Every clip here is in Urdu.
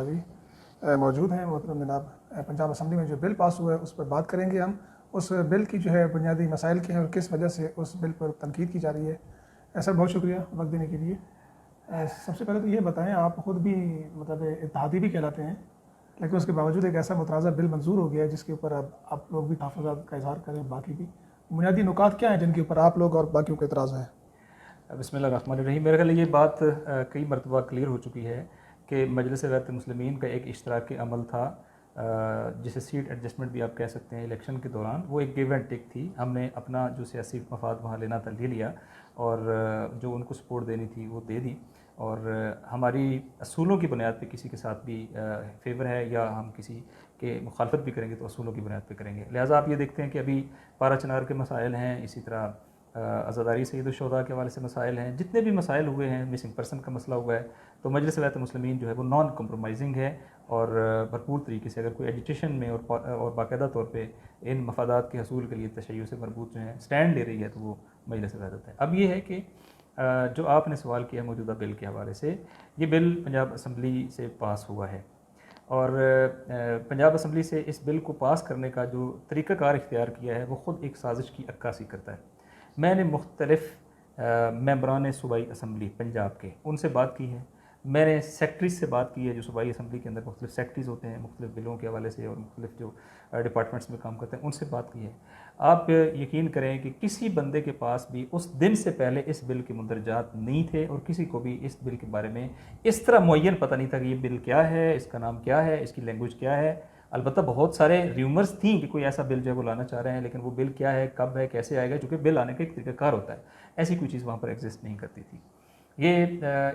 نیازی موجود ہیں محترم جناب. پنجاب اسمبلی میں جو بل پاس ہوا ہے اس پر بات کریں گے ہم. اس بل کی جو ہے بنیادی مسائل کیا ہیں اور کس وجہ سے اس بل پر تنقید کی جا رہی ہے. سر بہت شکریہ وقت دینے کے لیے. سب سے پہلے تو یہ بتائیں, آپ خود بھی مطلب اتحادی بھی کہلاتے ہیں, لیکن اس کے باوجود ایک ایسا متنازع بل منظور ہو گیا ہے جس کے اوپر اب آپ لوگ بھی تحفظات کا اظہار کریں, باقی بھی بنیادی نکات کیا ہیں جن کے اوپر آپ لوگ اور باقیوں کا اعتراض ہے؟ بسم اللہ الرحمن الرحیم. میرے خیال یہ بات کئی مرتبہ کلیئر ہو چکی ہے کہ مجلس غیرت المسلمین کا ایک اشتراکی عمل تھا, جسے سیٹ ایڈجسٹمنٹ بھی آپ کہہ سکتے ہیں, الیکشن کے دوران وہ ایک گیو اینڈ ٹیک تھی. ہم نے اپنا جو سیاسی مفاد وہاں لینا تھا لے لیا, اور جو ان کو سپورٹ دینی تھی وہ دے دی, اور ہماری اصولوں کی بنیاد پہ کسی کے ساتھ بھی فیور ہے یا ہم کسی کے مخالفت بھی کریں گے تو اصولوں کی بنیاد پہ کریں گے. لہٰذا آپ یہ دیکھتے ہیں کہ ابھی پارا چنار کے مسائل ہیں, اسی طرح عزاداری سید الشہداء کے حوالے سے مسائل ہیں, جتنے بھی مسائل ہوئے ہیں, مسنگ پرسن کا مسئلہ ہوا ہے, تو مجلس غیرت المسلمین جو ہے وہ نان کمپرومائزنگ ہے, اور بھرپور طریقے سے اگر کوئی ایجیٹیشن میں اور باقاعدہ طور پہ ان مفادات کے حصول کے لیے تشیع سے مربوط جو ہیں اسٹینڈ لے رہی ہے تو وہ مجلس غیرت ہے. اب یہ ہے کہ جو آپ نے سوال کیا موجودہ بل کے حوالے سے, یہ بل پنجاب اسمبلی سے پاس ہوا ہے, اور پنجاب اسمبلی سے اس بل کو پاس کرنے کا جو طریقہ کار اختیار کیا ہے وہ خود ایک سازش کی عکاسی کرتا ہے. میں نے مختلف ممبران صوبائی اسمبلی پنجاب کے ان سے بات کی ہے, میں نے سیکٹریز سے بات کی ہے جو صوبائی اسمبلی کے اندر مختلف سیکٹریز ہوتے ہیں مختلف بلوں کے حوالے سے, اور مختلف جو ڈپارٹمنٹس میں کام کرتے ہیں ان سے بات کی ہے. آپ یقین کریں کہ کسی بندے کے پاس بھی اس دن سے پہلے اس بل کے مندرجات نہیں تھے, اور کسی کو بھی اس بل کے بارے میں اس طرح معین پتہ نہیں تھا کہ یہ بل کیا ہے, اس کا نام کیا ہے, اس کی لینگویج کیا ہے. البتہ بہت سارے ریومرز تھیں کہ کوئی ایسا بل جو ہے وہ لانا چاہ رہے ہیں, لیکن وہ بل کیا ہے, کب ہے, کیسے آئے گا, چونکہ بل آنے کا ایک طریقہ کار ہوتا ہے, ایسی کوئی چیز وہاں پر ایگزسٹ نہیں کرتی تھی. یہ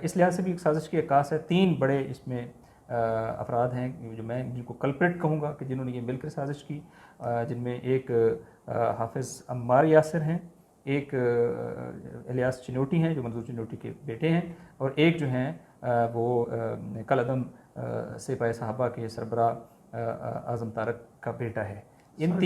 اس لحاظ سے بھی ایک سازش کی عکاس ہے. 3 بڑے اس میں افراد ہیں جو میں جن کو کلپریٹ کہوں گا کہ جنہوں نے یہ مل کر سازش کی, جن میں ایک حافظ عمار یاسر ہیں, ایک الیاس چنوٹی ہیں جو منظور چنوٹی کے بیٹے ہیں, اور ایک جو ہیں وہ کالعدم سپاہی صحابہ کے سربراہ اعظم طارق کا بیٹا ہے. ان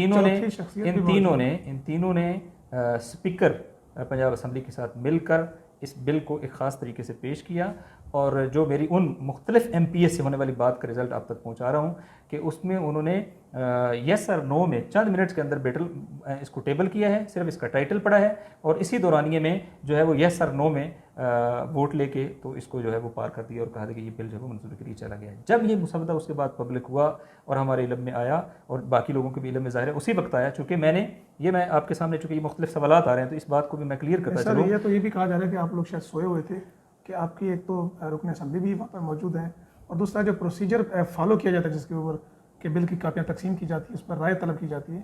تینوں نے اسپیکر پنجاب اسمبلی کے ساتھ مل کر اس بل کو ایک خاص طریقے سے پیش کیا, اور جو میری ان مختلف ایم پی ایس سے ہونے والی بات کا رزلٹ آپ تک پہنچا رہا ہوں کہ اس میں انہوں نے یس اور نو میں چند منٹس کے اندر اس کو ٹیبل کیا ہے, صرف اس کا ٹائٹل پڑھا ہے, اور اسی دورانیے میں جو ہے وہ یس اور نو میں ووٹ لے کے تو اس کو جو ہے وہ پار کر دیا, اور کہا تھا کہ یہ بل جو ہے وہ منظوری کے لیے چلا گیا ہے. جب یہ مسودہ اس کے بعد پبلک ہوا اور ہمارے علم میں آیا, اور باقی لوگوں کے بھی علم میں ظاہر ہے اسی وقت آیا, چونکہ میں آپ کے سامنے چونکہ یہ مختلف سوالات آ رہے ہیں تو اس بات کو بھی میں کلیئر کرتا چلوں. یہ تو یہ بھی کہا جا رہا ہے کہ آپ لوگ شاید سوئے ہوئے تھے, کہ آپ کی ایک تو رکن اسمبلی بھی وہاں پر موجود ہیں, اور دوسرا جو پروسیجر فالو کیا جاتا ہے جس کے اوپر کہ بل کی کاپیاں تقسیم کی جاتی ہے, اس پر رائے طلب کی جاتی ہے,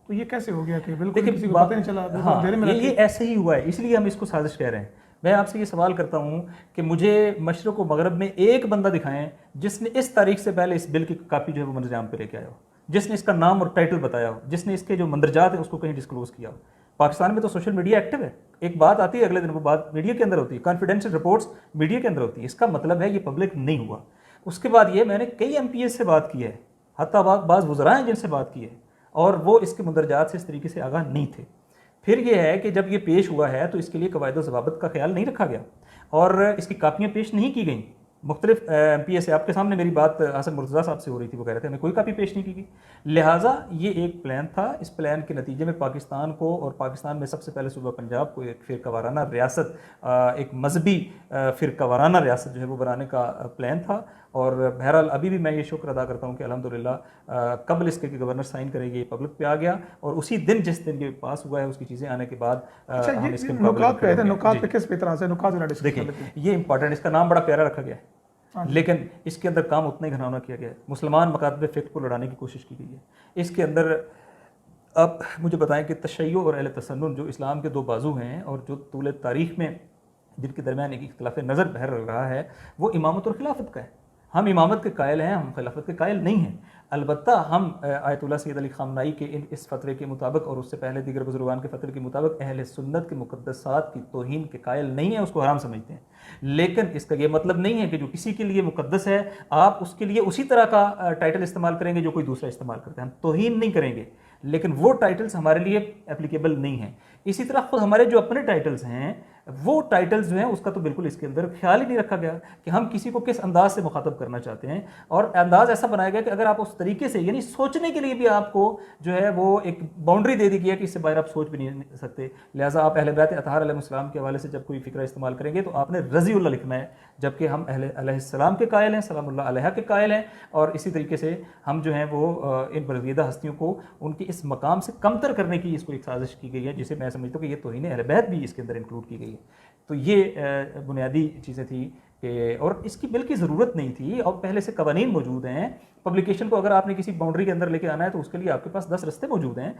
تو یہ کیسے ہو گیا کہ بالکل کسی کو پتہ نہیں چلا؟ ہاں, یہ ایسے ہی ہوا ہے, اس لیے ہم اس کو سازش کہہ رہے ہیں. میں آپ سے یہ سوال کرتا ہوں کہ مجھے مشرق و مغرب میں ایک بندہ دکھائیں جس نے اس تاریخ سے پہلے اس بل کی کاپی جو ہے وہ منظر عام پہ لے کے آیا ہو, جس نے اس کا نام اور ٹائٹل بتایا ہو, جس نے اس کے جو مندرجات ہیں اس کو کہیں ڈسکلوز کیا ہو. پاکستان میں تو سوشل میڈیا ایکٹیو ہے, ایک بات آتی ہے اگلے دن وہ بات میڈیا کے اندر ہوتی ہے, کانفیڈینشیل رپورٹس میڈیا کے اندر ہوتی ہے, اس کا مطلب ہے یہ پبلک نہیں ہوا. اس کے بعد یہ میں نے کئی ایم پی ایس سے بات کی ہے, حتیٰ بعض وزراء ہیں جن سے بات کی ہے, اور وہ اس کے مندرجات سے اس طریقے سے آگاہ نہیں تھے. پھر یہ ہے کہ جب یہ پیش ہوا ہے تو اس کے لیے قواعد و ضوابط کا خیال نہیں رکھا گیا, اور اس کی کاپیاں پیش نہیں کی گئیں. مختلف ایم پی ایس سے آپ کے سامنے میری بات حسن مرتضیٰ صاحب سے ہو رہی تھی, وہ کہہ رہے تھے ہمیں کوئی کاپی پیش نہیں کی گئی. لہٰذا یہ ایک پلان تھا, اس پلان کے نتیجے میں پاکستان کو, اور پاکستان میں سب سے پہلے صوبہ پنجاب کو ایک فرقہ وارانہ ریاست, ایک مذہبی فرقہ وارانہ ریاست جو ہے وہ بنانے کا پلان تھا. اور بہرحال ابھی بھی میں یہ شکر ادا کرتا ہوں کہ الحمدللہ قبل اس کے کہ گورنر سائن کریں گے یہ پبلک پہ آ گیا, اور اسی دن جس دن یہ پاس ہوا ہے اس کی چیزیں آنے کے بعد ہم اس کے نکات پہ کس طرح سے نکات دیکھیں, یہ امپورٹنٹ, اس کا نام بڑا پیارا رکھا گیا ہے, لیکن اس کے اندر کام اتنا ہی گھناؤنا کیا گیا ہے. مسلمان مکاتب فقہ کو لڑانے کی کوشش کی گئی ہے. اس کے اندر آپ مجھے بتائیں کہ تشیع اور اہل تسنن جو اسلام کے 2 بازو ہیں, اور جو طول تاریخ میں جن کے درمیان ایک اختلاف نظر بہر رہا ہے, وہ امامت اور خلافت کا ہے. ہم امامت کے قائل ہیں, ہم خلافت کے قائل نہیں ہیں. البتہ ہم آیت اللہ سید علی خامنائی کے اس فتوے کے مطابق, اور اس سے پہلے دیگر بزرگان کے فتوے کے مطابق, اہل سنت کے مقدسات کی توہین کے قائل نہیں ہیں, اس کو حرام سمجھتے ہیں. لیکن اس کا یہ مطلب نہیں ہے کہ جو کسی کے لیے مقدس ہے آپ اس کے لیے اسی طرح کا ٹائٹل استعمال کریں گے جو کوئی دوسرا استعمال کرتا ہے. ہم توہین نہیں کریں گے, لیکن وہ ٹائٹلز ہمارے لیے اپلیکیبل نہیں ہیں. اسی طرح خود ہمارے جو اپنے ٹائٹلز ہیں وہ ٹائٹلز جو ہیں اس کا تو بالکل اس کے اندر خیال ہی نہیں رکھا گیا کہ ہم کسی کو کس انداز سے مخاطب کرنا چاہتے ہیں، اور انداز ایسا بنایا گیا کہ اگر آپ اس طریقے سے، یعنی سوچنے کے لیے بھی آپ کو جو ہے وہ ایک باؤنڈری دے دی گئی ہے کہ اس سے باہر آپ سوچ بھی نہیں سکتے. لہٰذا آپ اہل بیت اطہار علیہ السلام کے حوالے سے جب کوئی فکرہ استعمال کریں گے تو آپ نے رضی اللہ لکھنا ہے، جبکہ ہم اہل علیہ السلام کے قائل ہیں، سلام اللہ علیہ کے قائل ہیں، اور اسی طریقے سے ہم جو ہیں وہ ان برگزیدہ ہستیوں کو ان کے اس مقام سے کمتر کرنے کی اس کو ایک سازش کی گئی ہے، جسے میں سمجھتا ہوں کہ یہ توہین اہل بیت بھی اس کے اندر انکلوڈ کی گئی ہے. تو یہ بنیادی چیزیں تھیں کہ، اور اس کی بل کی ضرورت نہیں تھی، اور پہلے سے قوانین موجود ہیں. پبلیکیشن کو اگر آپ نے کسی باؤنڈری کے اندر لے کے آنا ہے تو اس کے لیے آپ کے پاس 10 رستے موجود ہیں.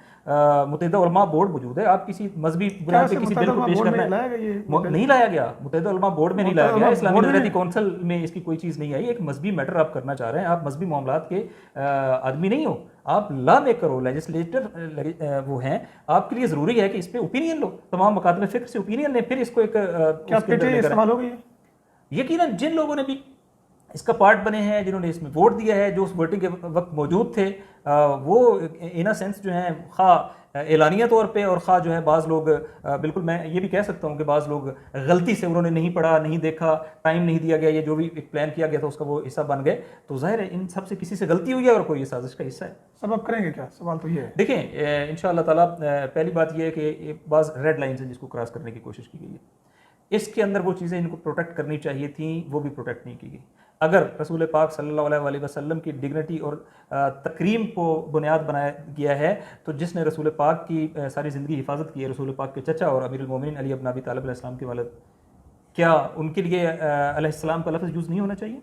متحدہ علماء بورڈ موجود ہے، آپ کسی مذہبی بنیاد پہ کسی بل کو پیش کرنا ہے. نہیں لایا گیا، متحدہ علماء بورڈ میں نہیں لایا گیا، اسلامی نظریاتی کونسل میں اس کی کوئی چیز نہیں آئی. ایک مذہبی میٹر آپ کرنا چاہ رہے ہیں، آپ مذہبی معاملات کے آدمی نہیں ہو، آپ لا میکر ہو، لیجسلیٹر وہ ہیں، آپ کے لیے ضروری ہے کہ اس پہ اوپینین لو. تمام مکاتب فکر سے اوپینین لیں، پھر اس کو ایک استعمال ہو گئی. یقیناً جن لوگوں نے بھی اس کا پارٹ بنے ہیں، جنہوں نے اس میں ووٹ دیا ہے، جو اس ووٹنگ کے وقت موجود تھے، وہ ان سینس جو ہیں خواہ اعلانیہ طور پہ اور خواہ جو ہے بعض لوگ، بالکل میں یہ بھی کہہ سکتا ہوں کہ بعض لوگ غلطی سے انہوں نے نہیں پڑھا، نہیں دیکھا، ٹائم نہیں دیا گیا، یہ جو بھی ایک پلان کیا گیا تھا اس کا وہ حصہ بن گئے. تو ظاہر ہے ان سب سے کسی سے غلطی ہوئی ہے اور کوئی یہ سازش کا حصہ ہے. سبب کریں گے کیا؟ سوال تو یہ ہے. دیکھیں انشاءاللہ تعالیٰ پہلی بات یہ ہے کہ بعض ریڈ لائنز ہیں جس کو کراس کرنے کی کوشش کی گئی ہے. اس کے اندر وہ چیزیں ان کو پروٹیکٹ کرنی چاہیے تھیں، وہ بھی پروٹیکٹ نہیں کی گئی. اگر رسول پاک صلی اللہ علیہ وسلم کی ڈگنیٹی اور تکریم کو بنیاد بنایا گیا ہے، تو جس نے رسول پاک کی ساری زندگی حفاظت کی ہے، رسول پاک کے چچا اور امیر المومنین علی بن ابی طالب علیہ السلام کے والد، کیا ان کے لیے علیہ السلام کا لفظ یوز نہیں ہونا چاہیے؟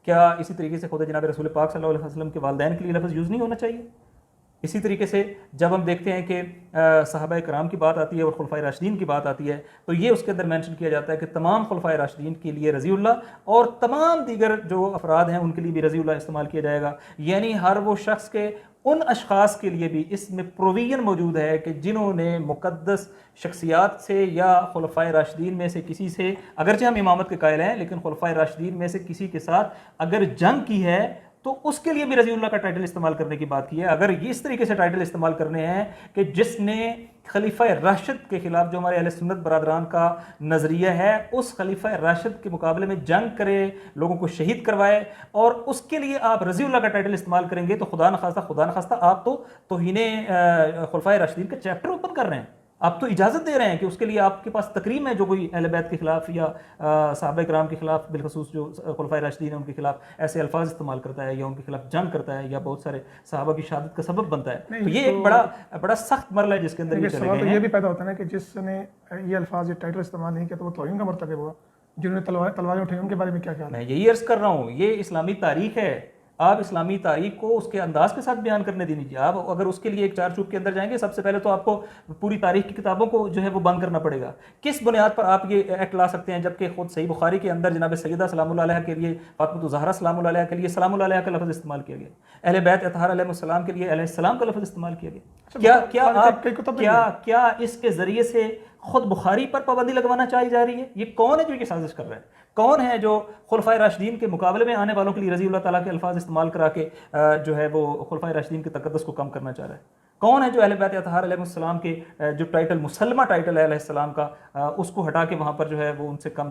کیا اسی طریقے سے خود جناب رسول پاک صلی اللہ علیہ وسلم کے والدین کے لیے لفظ یوز نہیں ہونا چاہیے؟ اسی طریقے سے جب ہم دیکھتے ہیں کہ صحابہ کرام کی بات آتی ہے اور خلفائے راشدین کی بات آتی ہے، تو یہ اس کے اندر مینشن کیا جاتا ہے کہ تمام خلفائے راشدین کے لیے رضی اللہ، اور تمام دیگر جو افراد ہیں ان کے لیے بھی رضی اللہ استعمال کیا جائے گا. یعنی ہر وہ شخص کے ان اشخاص کے لیے بھی اس میں پروویژن موجود ہے کہ جنہوں نے مقدس شخصیات سے یا خلفائے راشدین میں سے کسی سے، اگرچہ ہم امامت کے قائل ہیں لیکن خلفائے راشدین میں سے کسی کے ساتھ اگر جنگ کی ہے تو اس کے لیے بھی رضی اللہ کا ٹائٹل استعمال کرنے کی بات کی ہے. اگر یہ اس طریقے سے ٹائٹل استعمال کرنے ہیں کہ جس نے خلیفہ راشد کے خلاف، جو ہمارے اہل سنت برادران کا نظریہ ہے، اس خلیفہ راشد کے مقابلے میں جنگ کرے، لوگوں کو شہید کروائے، اور اس کے لیے آپ رضی اللہ کا ٹائٹل استعمال کریں گے، تو خدا نخواستہ آپ تو توہین خلفائے راشدین کا چیپٹر اوپن کر رہے ہیں. آپ تو اجازت دے رہے ہیں کہ اس کے لیے آپ کے پاس تکریم ہے، جو کوئی اہل بیت کے خلاف یا صحابہ کرام کے خلاف، بالخصوص جو خلفائے راشدین ہیں ان کے خلاف ایسے الفاظ استعمال کرتا ہے یا ان کے خلاف جنگ کرتا ہے یا بہت سارے صحابہ کی شہادت کا سبب بنتا ہے. تو یہ ایک بڑا سخت مرحلہ ہے جس کے اندر یہ چلے گئے ہیں. یہ بھی پیدا ہوتا ہے کہ جس نے یہ الفاظ، یہ ٹائٹل استعمال نہیں کیا تو وہ توہین کا مرتکب ہوا. جنہوں نے تلواریں اٹھائی ان کے بارے میں کیا خیال ہے؟ میں یہی عرض کر رہا ہوں، یہ اسلامی تاریخ ہے. آپ اسلامی تاریخ کو اس کے انداز کے ساتھ بیان کرنے دینی چاہیے. آپ اگر اس کے لیے ایک چار چوب کے اندر جائیں گے، سب سے پہلے تو آپ کو پوری تاریخ کی کتابوں کو جو ہے وہ بند کرنا پڑے گا. کس بنیاد پر آپ یہ ایکٹ لا سکتے ہیں جبکہ خود صحیح بخاری کے اندر جناب سیدہ سلام اللہ علیہ کے لیے، فاطمہ الزہرا سلام اللہ علیہ کے لیے سلام اللہ علیہ کا لفظ استعمال کیا گیا، اہل بیت اطہار علیہ السلام کے لیے علیہ السلام کا لفظ استعمال کیا گیا. کیا اس کے ذریعے سے خود بخاری پر پابندی لگوانا چاہی جا رہی ہے؟ یہ کون ہے جو یہ سازش کر رہا ہے؟ کون ہے جو خلفائے راشدین کے مقابلے میں آنے والوں کے لیے رضی اللہ تعالیٰ کے الفاظ استعمال کرا کے جو ہے وہ خلفائے راشدین کے تقدس کو کم کرنا چاہ رہا ہے؟ کون ہے جو اہل بیت اطہار علیہ السلام کے جو ٹائٹل مسلمہ ٹائٹل ہے علیہ السلام کا، اس کو ہٹا کے وہاں پر جو ہے وہ ان سے کم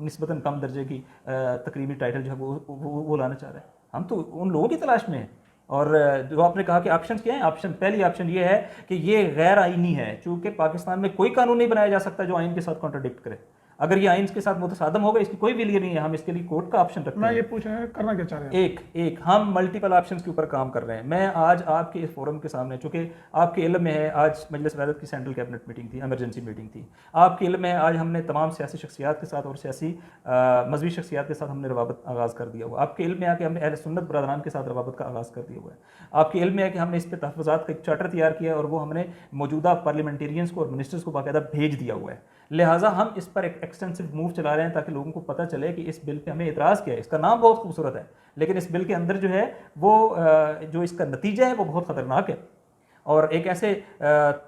نسبتاً کم درجے کی تقریبی ٹائٹل جو ہے وہ لانا چاہ رہا ہے؟ ہم تو ان لوگوں کی تلاش میں ہیں. اور جو آپ نے کہا کہ آپشن کیا ہیں، پہلی آپشن یہ ہے کہ یہ غیر آئینی ہے، چونکہ پاکستان میں کوئی قانون نہیں بنایا جا سکتا جو آئین کے ساتھ کانٹراڈکٹ کرے. اگر یہ آئین کے ساتھ متصادم ہوگا، اس کی کوئی ویلیو نہیں ہے. ہم اس کے لیے کورٹ کا آپشن رکھتے ہیں. میں یہ پوچھ رہا ہوں کرنا کیا چاہ رہے ہیں؟ ایک ہم ملٹیپل آپشنز کے اوپر کام کر رہے ہیں. میں آج آپ کے اس فورم کے سامنے، چونکہ آپ کے علم میں ہے آج مجلس وحدت کی سینٹرل کیبنٹ میٹنگ تھی، ایمرجنسی میٹنگ تھی. آپ کے علم میں آج ہم نے تمام سیاسی شخصیات کے ساتھ اور سیاسی مذہبی شخصیات کے ساتھ ہم نے روابط آغاز کر دیا ہوا. آپ کے علم میں ہے کہ ہم نے اہل سنت برادران کے ساتھ روابط کا آغاز کر دیا ہوا ہے. آپ کے علم میں ہے کہ ہم نے اس پہ تحفظات کا ایک چارٹر تیار کیا ہے اور وہ ہم نے موجودہ پارلیمنٹیرینز کو اور منسٹرز کو باقاعدہ بھیج دیا ہوا ہے. لہٰذا ہم اس پر ایک ایکسٹینسو موو چلا رہے ہیں تاکہ لوگوں کو پتہ چلے کہ اس بل پہ ہمیں اعتراض کیا ہے. اس کا نام بہت خوبصورت ہے لیکن اس بل کے اندر جو ہے وہ جو اس کا نتیجہ ہے وہ بہت خطرناک ہے. اور ایک ایسے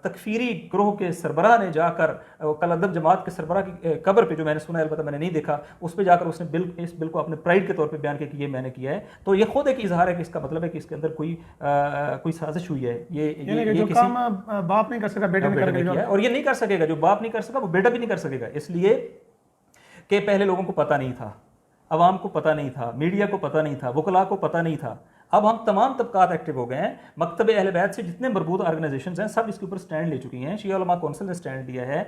تکفیری گروہ کے سربراہ نے جا کر کل ادب جماعت کے سربراہ کی قبر پہ، جو میں نے سنا ہے البتہ میں نے نہیں دیکھا، اس پہ جا کر اس نے اس بل کو اپنے پرائیڈ کے طور پہ بیان کیا کہ یہ میں نے کیا ہے، تو یہ خود ایک اظہار ہے کہ اس کا مطلب ہے کہ اس کے اندر کوئی سازش ہوئی ہے، یعنی جو کام باپ نہیں کر سکا بیٹے نے کر کیا ہے، اور یہ نہیں کر سکے گا، جو باپ نہیں کر سکا وہ بیٹا بھی نہیں کر سکے گا، اس لیے کہ پہلے لوگوں کو پتہ نہیں تھا، عوام کو پتہ نہیں تھا، میڈیا کو پتہ نہیں تھا، وکلاء کو پتہ نہیں تھا. اب ہم تمام طبقات ایکٹیو ہو گئے ہیں. مکتب اہل بیت سے جتنے مربوط آرگنائزیشنز ہیں سب اس کے اوپر سٹینڈ لے چکی ہیں. شیعہ علماء کونسل نے سٹینڈ لیا ہے,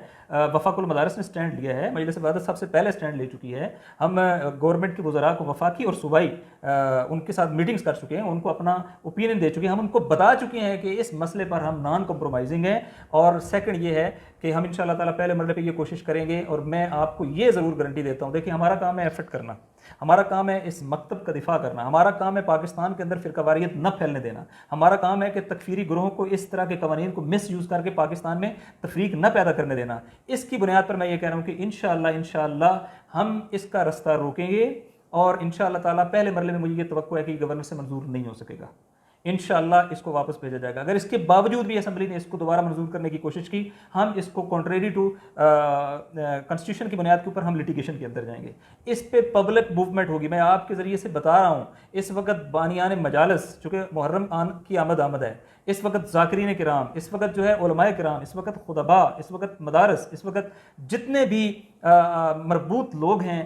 وفاق المدارس نے سٹینڈ لیا ہے, مجلس وحدت سب سے پہلے سٹینڈ لے چکی ہے. ہم گورنمنٹ کے وزراء کو وفاقی اور صوبائی ان کے ساتھ میٹنگز کر چکے ہیں, ان کو اپنا اوپینین دے چکے ہیں, ہم ان کو بتا چکے ہیں کہ اس مسئلے پر ہم نان کمپرومائزنگ ہیں. اور سیکنڈ یہ ہے کہ ہم انشاءاللہ تعالیٰ پہلے مرحلے پہ یہ کوشش کریں گے, اور میں آپ کو یہ ضرور گارنٹی دیتا ہوں, دیکھیں ہمارا کام ہے ایفرٹ کرنا, ہمارا کام ہے اس مکتب کا دفاع کرنا, ہمارا کام ہے پاکستان کے اندر فرقہ واریت نہ پھیلنے دینا, ہمارا کام ہے کہ تکفیری گروہوں کو اس طرح کے قوانین کو مس یوز کر کے پاکستان میں تفریق نہ پیدا کرنے دینا. اس کی بنیاد پر میں یہ کہہ رہا ہوں کہ انشاءاللہ ہم اس کا رستہ روکیں گے, اور انشاءاللہ تعالیٰ پہلے مرحلے میں مجھے یہ توقع ہے کہ گورنر سے منظور نہیں ہو سکے گا, انشاءاللہ اس کو واپس بھیجا جائے گا. اگر اس کے باوجود بھی اسمبلی نے اس کو دوبارہ منظور کرنے کی کوشش کی, ہم اس کو کنٹریری ٹو کانسٹیٹیوشن کی بنیاد کے اوپر ہم لٹیگیشن کے اندر جائیں گے. اس پہ پبلک موومنٹ ہوگی. میں آپ کے ذریعے سے بتا رہا ہوں, اس وقت بانیان مجالس, چونکہ محرم کی آمد ہے, اس وقت ذاکرین کرام, اس وقت جو ہے علماء کرام, اس وقت خطباء, اس وقت مدارس, اس وقت جتنے بھی مربوط لوگ ہیں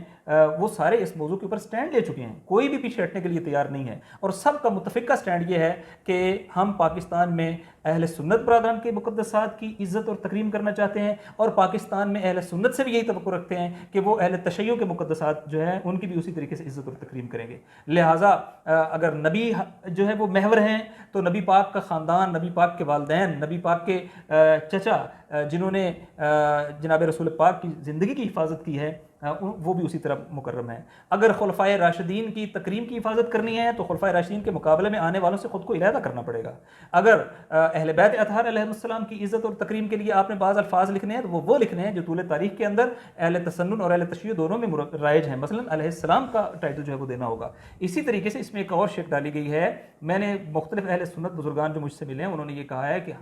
وہ سارے اس موضوع کے اوپر سٹینڈ لے چکے ہیں. کوئی بھی پیچھے ہٹنے کے لیے تیار نہیں ہے, اور سب کا متفقہ سٹینڈ یہ ہے کہ ہم پاکستان میں اہل سنت برادران کے مقدسات کی عزت اور تکریم کرنا چاہتے ہیں, اور پاکستان میں اہل سنت سے بھی یہی توقع رکھتے ہیں کہ وہ اہل تشیع کے مقدسات جو ہیں ان کی بھی اسی طریقے سے عزت اور تکریم کریں گے. لہٰذا اگر نبی جو ہے وہ محور ہیں, تو نبی پاک کا خاندان, نبی پاک کے والدین, نبی پاک کے چچا جنہوں نے جناب رسول پاک کی زندگی کی حفاظت کی ہے, وہ بھی اسی طرح مکرم ہیں. اگر خلفائے راشدین کی تکریم کی حفاظت کرنی ہے تو خلفائے راشدین کے مقابلے میں آنے والوں سے خود کو علیحدہ کرنا پڑے گا. اگر اہل بیت اطہار علیہ السلام کی عزت اور تکریم کے لیے آپ نے بعض الفاظ لکھنے ہیں, تو وہ لکھنے ہیں جو طول تاریخ کے اندر اہل تسنن اور اہل تشیع دونوں میں رائج ہیں. مثلا علیہ السلام کا ٹائٹل جو ہے وہ دینا ہوگا. اسی طریقے سے اس میں ایک اور شک ڈالی گئی ہے. میں نے مختلف اہل سنت بزرگان جو مجھ سے ملے ہیں, انہوں نے یہ کہا ہے کہ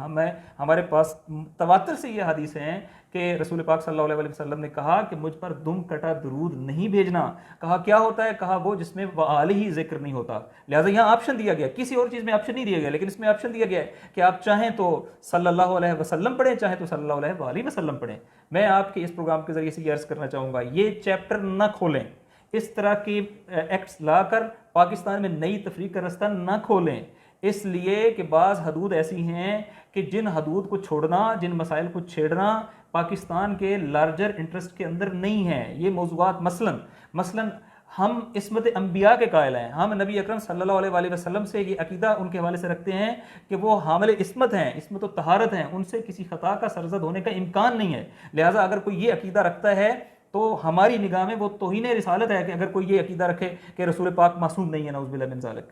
ہمارے پاس تواتر سے یہ حدیث ہیں کہ رسول پاک صلی اللہ علیہ وسلم نے کہا کہ مجھ پر دم کٹا درود نہیں بھیجنا. کہا کیا ہوتا ہے؟ کہا وہ جس میں وآلہ ذکر نہیں ہوتا. لہٰذا یہاں آپشن دیا گیا, کسی اور چیز میں آپشن نہیں دیا گیا, لیکن اس میں آپشن دیا گیا ہے کہ آپ چاہیں تو صلی اللہ علیہ وسلم پڑھیں, چاہیں تو صلی اللہ علیہ وآلہ وسلم پڑھیں. میں آپ کے اس پروگرام کے ذریعے سے یہ عرض کرنا چاہوں گا, یہ چیپٹر نہ کھولیں, اس طرح کے ایکٹس لا کر پاکستان میں نئی تفریق کا رستہ نہ کھولیں, اس لیے کہ بعض حدود ایسی ہیں کہ جن حدود کو چھوڑنا, جن مسائل کو چھیڑنا پاکستان کے لارجر انٹرسٹ کے اندر نہیں ہے. یہ موضوعات مثلا ہم عصمت انبیاء کے قائل ہیں, ہم نبی اکرم صلی اللہ علیہ وآلہ وسلم سے یہ عقیدہ ان کے حوالے سے رکھتے ہیں کہ وہ حامل عصمت ہیں, عصمت و طہارت ہیں, ان سے کسی خطا کا سرزد ہونے کا امکان نہیں ہے. لہٰذا اگر کوئی یہ عقیدہ رکھتا ہے تو ہماری نگاہ میں وہ توہین رسالت ہے کہ اگر کوئی یہ عقیدہ رکھے کہ رسول پاک معصوم نہیں ہے, نعوذ باللہ من ذالک.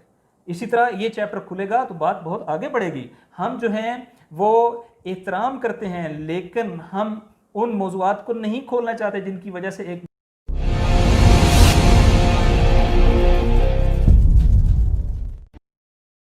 اسی طرح یہ چیپٹر کھلے گا تو بات بہت آگے بڑھے گی. ہم جو ہیں وہ احترام کرتے ہیں, لیکن ہم ان موضوعات کو نہیں کھولنا چاہتے جن کی وجہ سے ایک